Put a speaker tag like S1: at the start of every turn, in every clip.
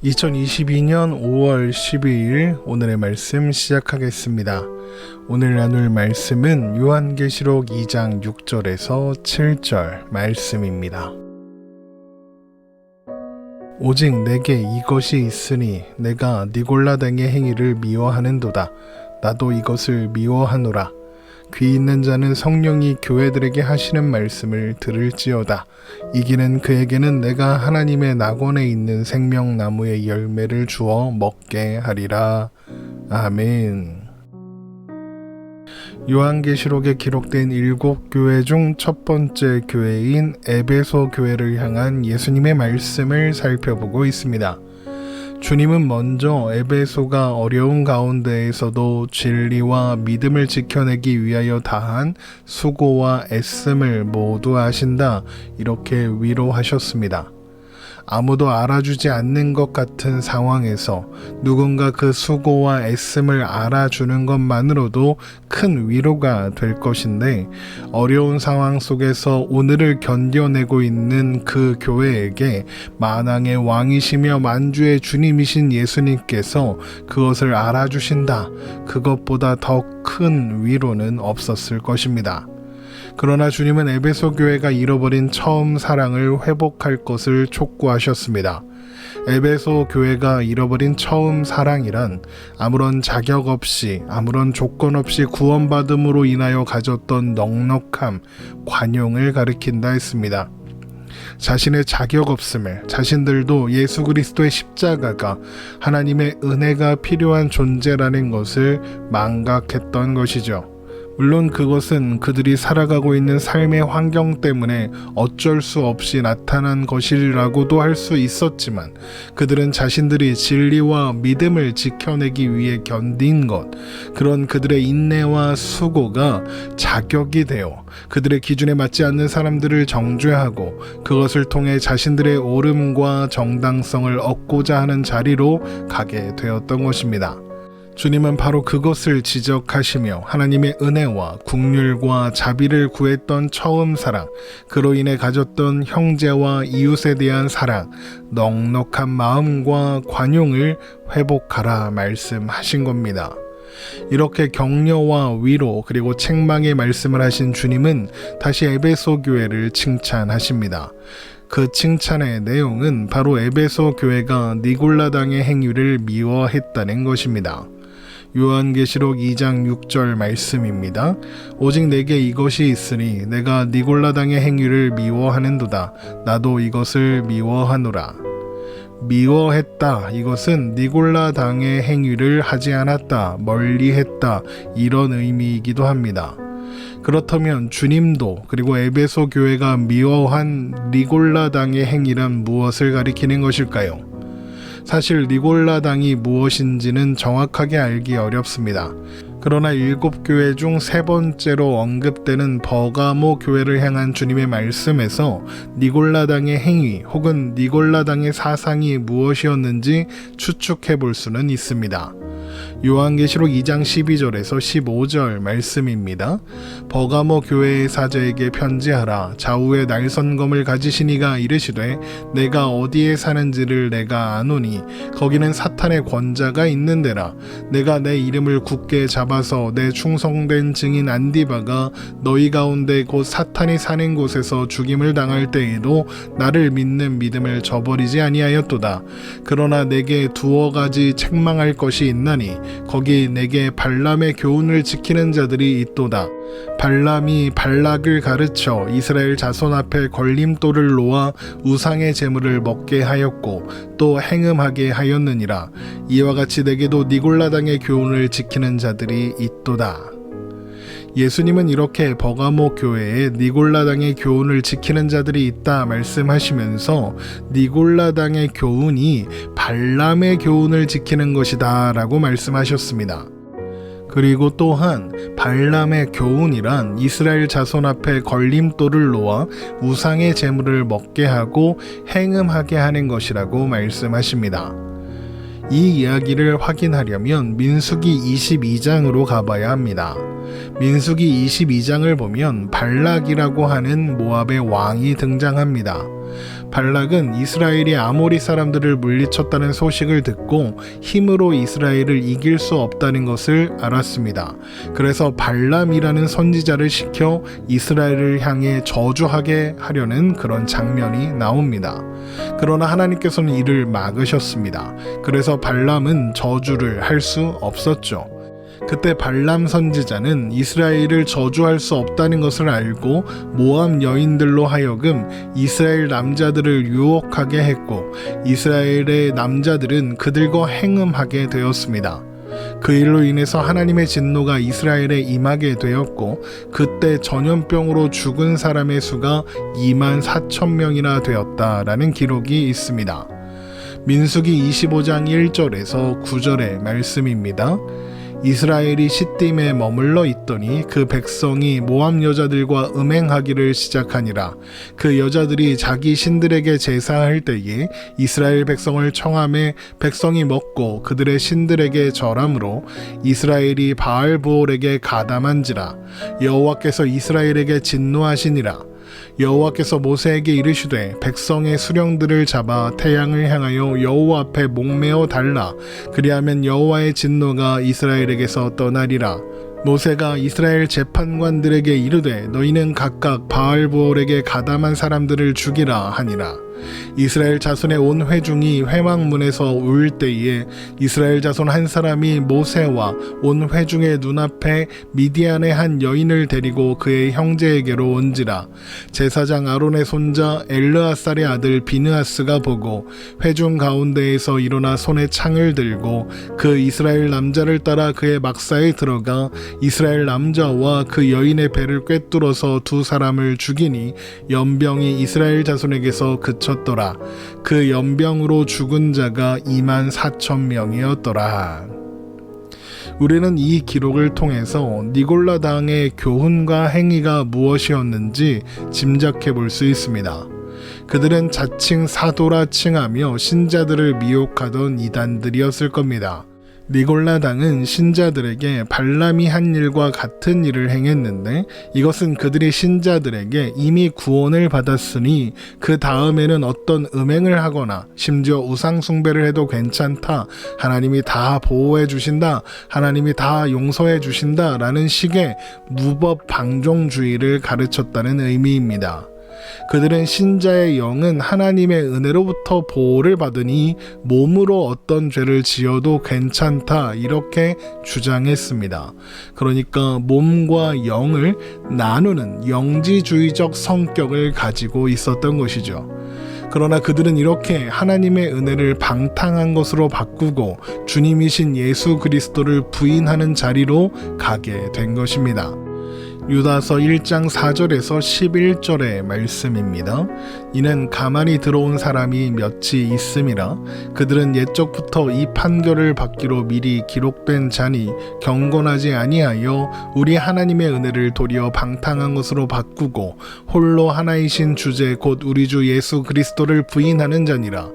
S1: 2022년 5월 12일 오늘의 말씀 시작하겠습니다. 오늘 나눌 말씀은 요한계시록 2장 6절에서 7절 말씀입니다. 오직 내게 이것이 있으니 내가 니골라당의 행위를 미워하는도다. 나도 이것을 미워하노라. 귀 있는 자는 성령이 교회들에게 하시는 말씀을 들을지어다. 이기는 그에게는 내가 하나님의 낙원에 있는 생명나무의 열매를 주어 먹게 하리라. 아멘. 요한계시록에 기록된 7교회 중 첫 번째 교회인 에베소 교회를 향한 예수님의 말씀을 살펴보고 있습니다. 주님은 먼저 에베소가 어려운 가운데에서도 진리와 믿음을 지켜내기 위하여 다한 수고와 애씀을 모두 아신다, 이렇게 위로하셨습니다. 아무도 알아주지 않는 것 같은 상황에서 누군가 그 수고와 애씀을 알아주는 것만으로도 큰 위로가 될 것인데, 어려운 상황 속에서 오늘을 견뎌내고 있는 그 교회에게 만왕의 왕이시며 만주의 주님이신 예수님께서 그것을 알아주신다, 그것보다 더 큰 위로는 없었을 것입니다. 그러나 주님은 에베소 교회가 잃어버린 처음 사랑을 회복할 것을 촉구하셨습니다. 에베소 교회가 잃어버린 처음 사랑이란 아무런 자격 없이, 아무런 조건 없이 구원받음으로 인하여 가졌던 넉넉함, 관용을 가리킨다 했습니다. 자신의 자격 없음을, 자신들도 예수 그리스도의 십자가가 하나님의 은혜가 필요한 존재라는 것을 망각했던 것이죠. 물론 그것은 그들이 살아가고 있는 삶의 환경 때문에 어쩔 수 없이 나타난 것이라고도 할 수 있었지만, 그들은 자신들이 진리와 믿음을 지켜내기 위해 견딘 것, 그런 그들의 인내와 수고가 자격이 되어 그들의 기준에 맞지 않는 사람들을 정죄하고 그것을 통해 자신들의 옳음과 정당성을 얻고자 하는 자리로 가게 되었던 것입니다. 주님은 바로 그것을 지적하시며 하나님의 은혜와 긍휼과 자비를 구했던 처음 사랑, 그로 인해 가졌던 형제와 이웃에 대한 사랑, 넉넉한 마음과 관용을 회복하라 말씀하신 겁니다. 이렇게 격려와 위로 그리고 책망의 말씀을 하신 주님은 다시 에베소 교회를 칭찬하십니다. 그 칭찬의 내용은 바로 에베소 교회가 니골라당의 행위를 미워했다는 것입니다. 요한계시록 2장 6절 말씀입니다. 오직 내게 이것이 있으니 내가 니골라당의 행위를 미워하는도다. 나도 이것을 미워하노라. 미워했다, 이것은 니골라당의 행위를 하지 않았다, 멀리했다, 이런 의미이기도 합니다. 그렇다면 주님도 그리고 에베소 교회가 미워한 니골라당의 행위란 무엇을 가리키는 것일까요? 사실 니골라당이 무엇인지는 정확하게 알기 어렵습니다. 그러나 7교회 중 세 번째로 언급되는 버가모 교회를 향한 주님의 말씀에서 니골라당의 행위 혹은 니골라당의 사상이 무엇이었는지 추측해 볼 수는 있습니다. 요한계시록 2장 12절에서 15절 말씀입니다. 버가모 교회의 사자에게 편지하라. 좌우에 날선검을 가지신 이가 이르시되 내가 어디에 사는지를 내가 아노니 거기는 사탄의 권자가 있는 데라. 내가 내 이름을 굳게 잡아서 내 충성된 증인 안디바가 너희 가운데 곧 사탄이 사는 곳에서 죽임을 당할 때에도 나를 믿는 믿음을 저버리지 아니하였도다. 그러나 내게 두어 가지 책망할 것이 있나니 거기 내게 발람의 교훈을 지키는 자들이 있도다. 발람이 발락을 가르쳐 이스라엘 자손 앞에 걸림돌을 놓아 우상의 제물을 먹게 하였고 또 행음하게 하였느니라. 이와 같이 내게도 니골라당의 교훈을 지키는 자들이 있도다. 예수님은 이렇게 버가모 교회에 니골라당의 교훈을 지키는 자들이 있다 말씀하시면서 니골라당의 교훈이 발람의 교훈을 지키는 것이다 라고 말씀하셨습니다. 그리고 또한 발람의 교훈이란 이스라엘 자손 앞에 걸림돌을 놓아 우상의 제물을 먹게 하고 행음하게 하는 것이라고 말씀하십니다. 이 이야기를 확인하려면 민수기 22장으로 가봐야 합니다. 민수기 22장을 보면 발락이라고 하는 모압의 왕이 등장합니다. 발락은 이스라엘이 아모리 사람들을 물리쳤다는 소식을 듣고 힘으로 이스라엘을 이길 수 없다는 것을 알았습니다. 그래서 발람이라는 선지자를 시켜 이스라엘을 향해 저주하게 하려는 그런 장면이 나옵니다. 그러나 하나님께서는 이를 막으셨습니다. 그래서 발람은 저주를 할 수 없었죠. 그때 발람 선지자는 이스라엘을 저주할 수 없다는 것을 알고 모압 여인들로 하여금 이스라엘 남자들을 유혹하게 했고 이스라엘의 남자들은 그들과 행음하게 되었습니다. 그 일로 인해서 하나님의 진노가 이스라엘에 임하게 되었고 그때 전염병으로 죽은 사람의 수가 24,000명이나 되었다라는 기록이 있습니다. 민수기 25장 1절에서 9절의 말씀입니다. 이스라엘이 시딤에 머물러 있더니 그 백성이 모압 여자들과 음행하기를 시작하니라. 그 여자들이 자기 신들에게 제사할 때에 이스라엘 백성을 청함에 백성이 먹고 그들의 신들에게 절함으로 이스라엘이 바알브올에게 가담한지라. 여호와께서 이스라엘에게 진노하시니라. 여호와께서 모세에게 이르시되 백성의 수령들을 잡아 태양을 향하여 여호와 앞에 목매어 달라. 그리하면 여호와의 진노가 이스라엘에게서 떠나리라. 모세가 이스라엘 재판관들에게 이르되 너희는 각각 바알브올에게 가담한 사람들을 죽이라 하니라. 이스라엘 자손의 온 회중이 회막문에서 울 때에 이스라엘 자손 한 사람이 모세와 온 회중의 눈앞에 미디안의 한 여인을 데리고 그의 형제에게로 온지라. 제사장 아론의 손자 엘르아살의 아들 비느하스가 보고 회중 가운데에서 일어나 손에 창을 들고 그 이스라엘 남자를 따라 그의 막사에 들어가 이스라엘 남자와 그 여인의 배를 꿰뚫어서 두 사람을 죽이니 연병이 이스라엘 자손에게서 그쳤더라. 그 연병으로 죽은 자가 24,000명이었더라. 우리는 이 기록을 통해서 니골라 당의 교훈과 행위가 무엇이었는지 짐작해 볼 수 있습니다. 그들은 자칭 사도라 칭하며 신자들을 미혹하던 이단들이었을 겁니다. 니골라 당은 신자들에게 발람이 한 일과 같은 일을 행했는데 이것은 그들이 신자들에게 이미 구원을 받았으니 그 다음에는 어떤 음행을 하거나 심지어 우상 숭배를 해도 괜찮다, 하나님이 다 보호해 주신다, 하나님이 다 용서해 주신다 라는 식의 무법 방종주의를 가르쳤다는 의미입니다. 그들은 신자의 영은 하나님의 은혜로부터 보호를 받으니 몸으로 어떤 죄를 지어도 괜찮다 이렇게 주장했습니다. 그러니까 몸과 영을 나누는 영지주의적 성격을 가지고 있었던 것이죠. 그러나 그들은 이렇게 하나님의 은혜를 방탕한 것으로 바꾸고 주님이신 예수 그리스도를 부인하는 자리로 가게 된 것입니다. 유다서 1장 4절에서 11절의 말씀입니다. 이는 가만히 들어온 사람이 몇이 있음이라. 그들은 옛적부터 이 판결을 받기로 미리 기록된 자니 경건하지 아니하여 우리 하나님의 은혜를 도리어 방탕한 것으로 바꾸고 홀로 하나이신 주제 곧 우리 주 예수 그리스도를 부인하는 자니라.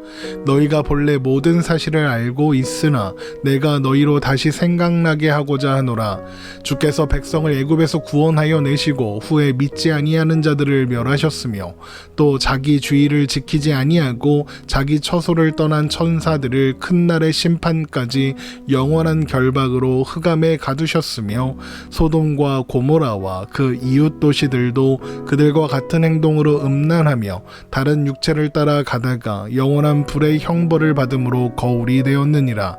S1: 너희가 본래 모든 사실을 알고 있으나 내가 너희로 다시 생각나게 하고자 하노라. 주께서 백성을 애굽에서 구원하여 내시고 후에 믿지 아니하는 자들을 멸하셨으며 또 자기 주의를 지키지 아니하고 자기 처소를 떠난 천사들을 큰 날의 심판까지 영원한 결박으로 흑암에 가두셨으며 소돔과 고모라와 그 이웃 도시들도 그들과 같은 행동으로 음란하며 다른 육체를 따라 가다가 영원한 불의 형벌을 받음으로 거울이 되었느니라.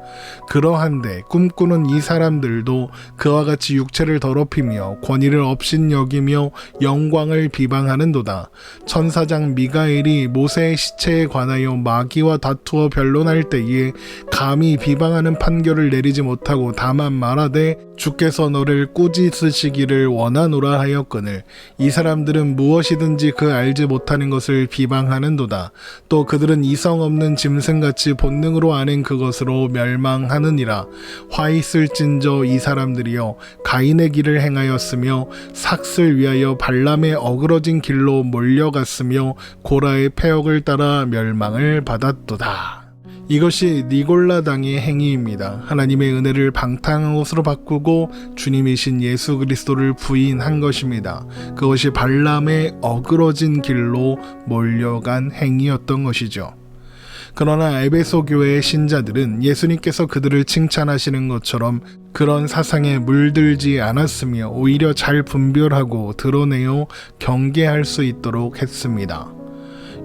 S1: 그러한데 꿈꾸는 이 사람들도 그와 같이 육체를 더럽히며 권위를 없인 여기며 영광을 비방하는도다. 천사장 미가엘이 모세의 시체에 관하여 마귀와 다투어 변론할 때에 감히 비방하는 판결을 내리지 못하고 다만 말하되 주께서 너를 꾸짖으시기를 원하노라 하였거늘 이 사람들은 무엇이든지 그 알지 못하는 것을 비방하는도다. 또 그들은 이성 없는 짐승같이 본능으로 아는 그것으로 멸망하느니라. 화 있을진저 이 사람들이여 가인의 길을 행하였으며 삭슬 위하여 발람의 어그러진 길로 몰려갔으며 고라의 패역을 따라 멸망을 받았도다. 이것이 니골라당의 행위입니다. 하나님의 은혜를 방탕한 것으로 바꾸고 주님이신 예수 그리스도를 부인한 것입니다. 그것이 발람의 어그러진 길로 몰려간 행위였던 것이죠. 그러나 에베소 교회의 신자들은 예수님께서 그들을 칭찬하시는 것처럼 그런 사상에 물들지 않았으며 오히려 잘 분별하고 드러내어 경계할 수 있도록 했습니다.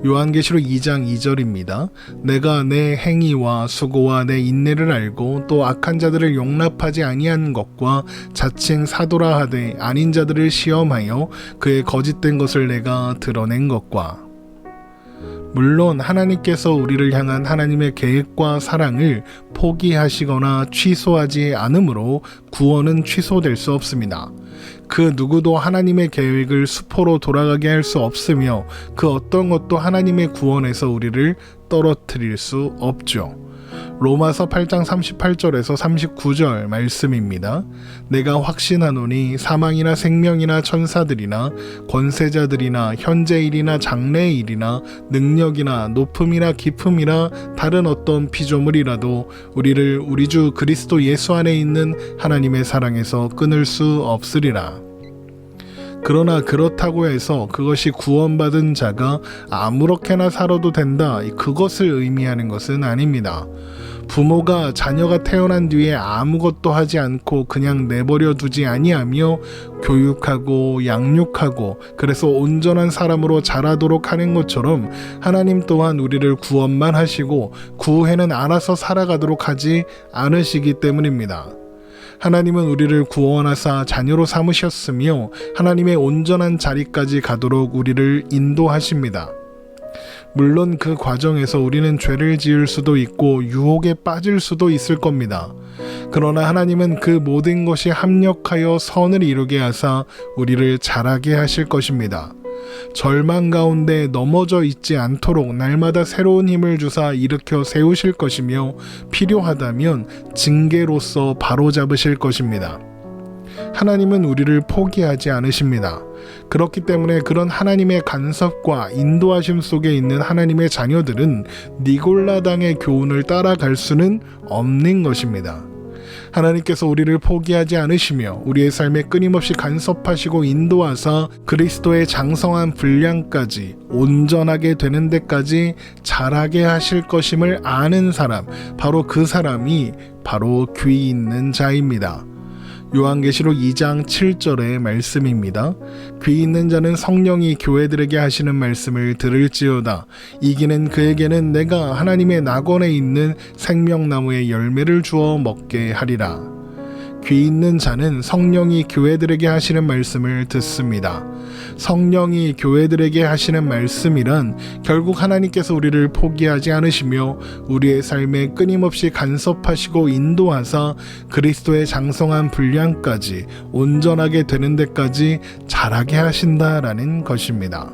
S1: 요한계시록 2장 2절입니다. 내가 내 행위와 수고와 내 인내를 알고 또 악한 자들을 용납하지 아니한 것과 자칭 사도라 하되 아닌 자들을 시험하여 그의 거짓된 것을 내가 드러낸 것과. 물론 하나님께서 우리를 향한 하나님의 계획과 사랑을 포기하시거나 취소하지 않으므로 구원은 취소될 수 없습니다. 그 누구도 하나님의 계획을 수포로 돌아가게 할 수 없으며 그 어떤 것도 하나님의 구원에서 우리를 떨어뜨릴 수 없죠. 로마서 8장 38절에서 39절 말씀입니다. 내가 확신하노니 사망이나 생명이나 천사들이나 권세자들이나 현재일이나 장래일이나 능력이나 높음이나 깊음이나 다른 어떤 피조물이라도 우리를 우리 주 그리스도 예수 안에 있는 하나님의 사랑에서 끊을 수 없으리라. 그러나 그렇다고 해서 그것이 구원받은 자가 아무렇게나 살아도 된다, 그것을 의미하는 것은 아닙니다. 부모가 자녀가 태어난 뒤에 아무것도 하지 않고 그냥 내버려 두지 아니하며 교육하고 양육하고 그래서 온전한 사람으로 자라도록 하는 것처럼 하나님 또한 우리를 구원만 하시고 그 후에는 알아서 살아가도록 하지 않으시기 때문입니다. 하나님은 우리를 구원하사 자녀로 삼으셨으며 하나님의 온전한 자리까지 가도록 우리를 인도하십니다. 물론 그 과정에서 우리는 죄를 지을 수도 있고 유혹에 빠질 수도 있을 겁니다. 그러나 하나님은 그 모든 것이 합력하여 선을 이루게 하사 우리를 자라게 하실 것입니다. 절망 가운데 넘어져 있지 않도록 날마다 새로운 힘을 주사 일으켜 세우실 것이며 필요하다면 징계로서 바로잡으실 것입니다. 하나님은 우리를 포기하지 않으십니다. 그렇기 때문에 그런 하나님의 간섭과 인도하심 속에 있는 하나님의 자녀들은 니골라당의 교훈을 따라갈 수는 없는 것입니다. 하나님께서 우리를 포기하지 않으시며 우리의 삶에 끊임없이 간섭하시고 인도하사 그리스도의 장성한 분량까지 온전하게 되는 데까지 자라게 하실 것임을 아는 사람, 바로 그 사람이 바로 귀 있는 자입니다. 요한계시록 2장 7절의 말씀입니다. 귀 있는 자는 성령이 교회들에게 하시는 말씀을 들을지어다. 이기는 그에게는 내가 하나님의 낙원에 있는 생명나무의 열매를 주어 먹게 하리라. 귀 있는 자는 성령이 교회들에게 하시는 말씀을 듣습니다. 성령이 교회들에게 하시는 말씀이란 결국 하나님께서 우리를 포기하지 않으시며 우리의 삶에 끊임없이 간섭하시고 인도하사 그리스도의 장성한 분량까지 온전하게 되는 데까지 자라게 하신다라는 것입니다.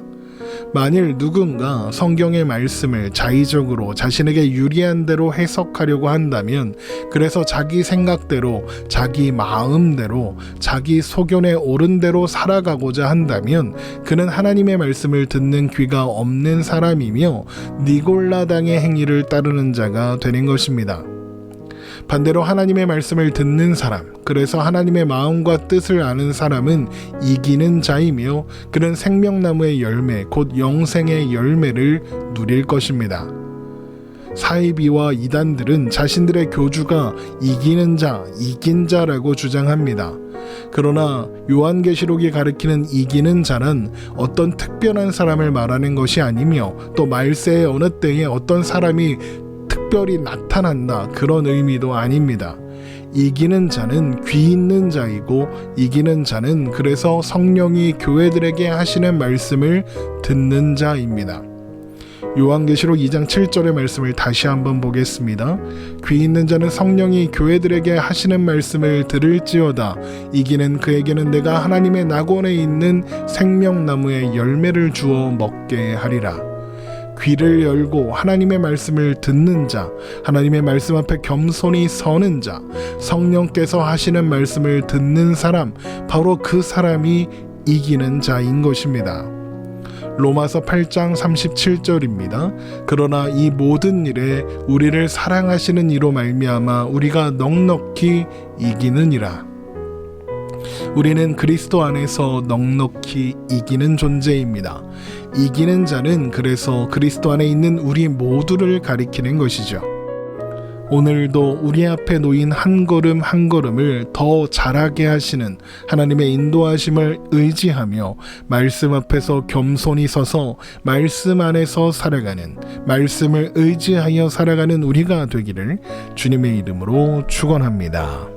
S1: 만일 누군가 성경의 말씀을 자의적으로 자신에게 유리한 대로 해석하려고 한다면, 그래서 자기 생각대로, 자기 마음대로, 자기 소견에 옳은 대로 살아가고자 한다면 그는 하나님의 말씀을 듣는 귀가 없는 사람이며 니골라당의 행위를 따르는 자가 되는 것입니다. 반대로 하나님의 말씀을 듣는 사람, 그래서 하나님의 마음과 뜻을 아는 사람은 이기는 자이며 그는 생명나무의 열매, 곧 영생의 열매를 누릴 것입니다. 사이비와 이단들은 자신들의 교주가 이기는 자, 이긴 자라고 주장합니다. 그러나 요한계시록이 가리키는 이기는 자는 어떤 특별한 사람을 말하는 것이 아니며 또 말세의 어느 때에 어떤 사람이 특별히 나타난다, 그런 의미도 아닙니다. 이기는 자는 귀 있는 자이고 이기는 자는 그래서 성령이 교회들에게 하시는 말씀을 듣는 자입니다. 요한계시록 2장 7절의 말씀을 다시 한번 보겠습니다. 귀 있는 자는 성령이 교회들에게 하시는 말씀을 들을지어다. 이기는 그에게는 내가 하나님의 낙원에 있는 생명나무의 열매를 주어 먹게 하리라. 귀를 열고 하나님의 말씀을 듣는 자, 하나님의 말씀 앞에 겸손히 서는 자, 성령께서 하시는 말씀을 듣는 사람, 바로 그 사람이 이기는 자인 것입니다. 로마서 8장 37절입니다. 그러나 이 모든 일에 우리를 사랑하시는 이로 말미암아 우리가 넉넉히 이기느니라. 우리는 그리스도 안에서 넉넉히 이기는 존재입니다. 이기는 자는 그래서 그리스도 안에 있는 우리 모두를 가리키는 것이죠. 오늘도 우리 앞에 놓인 한 걸음 한 걸음을 더 잘하게 하시는 하나님의 인도하심을 의지하며 말씀 앞에서 겸손히 서서 말씀 안에서 살아가는, 말씀을 의지하여 살아가는 우리가 되기를 주님의 이름으로 축원합니다.